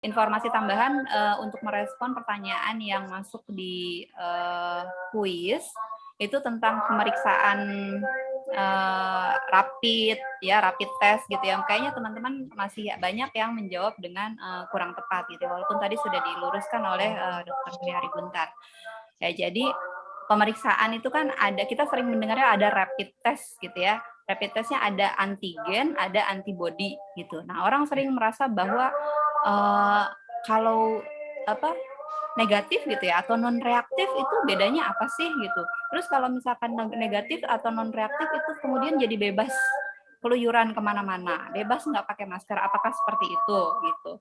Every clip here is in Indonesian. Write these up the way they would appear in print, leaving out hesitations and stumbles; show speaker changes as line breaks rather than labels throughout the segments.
Informasi tambahan, untuk merespon pertanyaan yang masuk di, kuis, itu tentang pemeriksaan, rapid ya, rapid test gitu ya. Kayaknya teman-teman masih banyak yang menjawab dengan, kurang tepat gitu, walaupun tadi sudah diluruskan oleh, Dokter Tri Hariguntar. Ya jadi, pemeriksaan itu kan ada kita sering mendengarnya ada rapid test gitu ya. Rapid test-nya ada antigen, ada antibody gitu. Nah, orang sering merasa bahwa, eee, kalau apa, negatif gitu ya atau non reaktif itu bedanya apa sih gitu. Terus kalau misalkan negatif atau non reaktif itu kemudian jadi bebas keluyuran kemana-mana, bebas nggak pakai masker, apakah seperti itu gitu.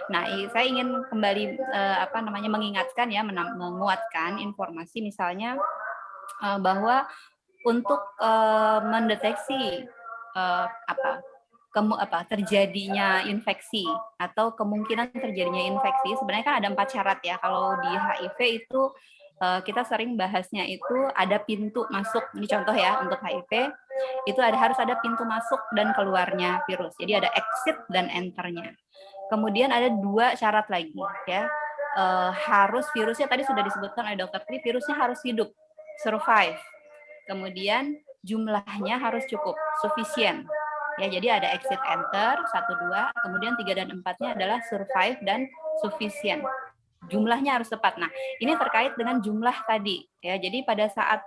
Nah, saya ingin kembali apa namanya mengingatkan ya, menguatkan informasi misalnya bahwa untuk mendeteksi apa terjadinya infeksi atau kemungkinan terjadinya infeksi, sebenarnya kan ada 4 syarat ya. Kalau di HIV itu, kita sering bahasnya itu ada pintu masuk. Ini contoh ya untuk HIV, itu harus ada pintu masuk dan keluarnya virus. Jadi ada exit dan enter-nya. Kemudian ada 2 syarat lagi ya, harus virusnya tadi sudah disebutkan oleh Dokter Tri, virusnya harus hidup, survive. Kemudian jumlahnya harus cukup, sufficient. Ya, jadi ada exit enter 1 2, kemudian 3 dan 4-nya adalah survive dan sufficient. Jumlahnya harus tepat. Nah, ini terkait dengan jumlah tadi ya. Jadi pada saat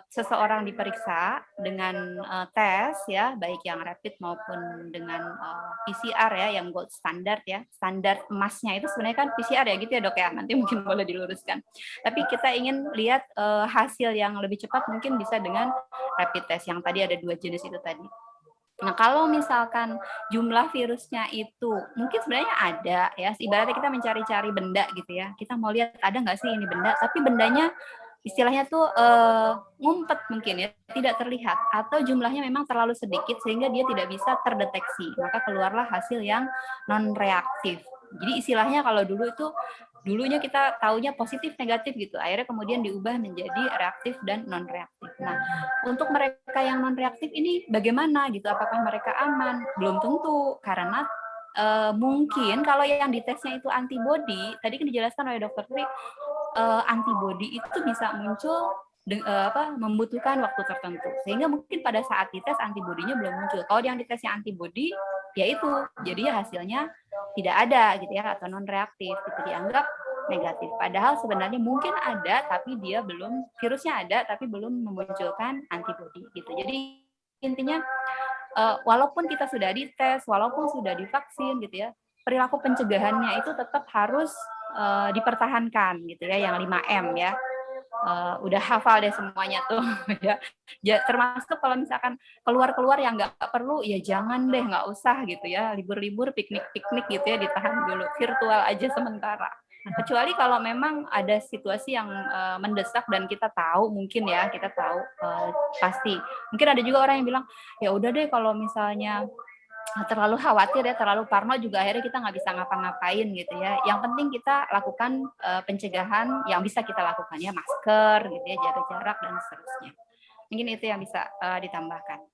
seseorang diperiksa dengan tes ya, baik yang rapid maupun dengan PCR ya, yang gold standard ya, standar emasnya itu sebenarnya kan PCR ya gitu ya dok ya. Nanti mungkin boleh diluruskan. Tapi kita ingin lihat hasil yang lebih cepat mungkin bisa dengan rapid test yang tadi ada 2 jenis itu tadi. Nah, kalau misalkan jumlah virusnya itu mungkin sebenarnya ada ya, ibaratnya kita mencari-cari benda gitu ya. Kita mau lihat ada nggak sih ini benda, tapi bendanya istilahnya tuh ngumpet mungkin ya, tidak terlihat atau jumlahnya memang terlalu sedikit sehingga dia tidak bisa terdeteksi. Maka keluarlah hasil yang non reaktif. Jadi istilahnya kalau dulu itu dulunya kita taunya positif negatif gitu. Akhirnya kemudian diubah menjadi reaktif dan non reaktif. Nah, untuk mereka yang non reaktif ini bagaimana gitu? Apakah mereka aman? Belum tentu karena mungkin kalau yang ditesnya itu antibody, tadi kan dijelaskan oleh Dokter Tri, antibody itu bisa muncul membutuhkan waktu tertentu. Sehingga mungkin pada saat dites antibodinya belum muncul. Kalau yang ditesnya antibody, ya itu jadinya hasilnya tidak ada gitu ya atau non reaktif gitu dianggap negatif. Padahal sebenarnya mungkin ada tapi dia belum virusnya ada tapi belum memunculkan antibody gitu. Jadi intinya walaupun kita sudah dites, walaupun sudah divaksin gitu ya, perilaku pencegahannya itu tetap harus dipertahankan gitu ya, yang 5M ya. Udah hafal deh semuanya tuh ya. Termasuk kalau misalkan keluar-keluar yang nggak perlu, ya jangan deh, nggak usah gitu ya. Libur-libur, piknik-piknik gitu ya, ditahan dulu. Virtual aja sementara. Kecuali kalau memang ada situasi yang mendesak dan kita tahu mungkin ya, kita tahu pasti. Mungkin ada juga orang yang bilang, ya udah deh kalau misalnya terlalu khawatir ya, terlalu parno juga akhirnya kita nggak bisa ngapa-ngapain gitu ya. Yang penting kita lakukan pencegahan yang bisa kita lakukan ya, masker gitu ya, jaga jarak dan seterusnya. Mungkin itu yang bisa ditambahkan.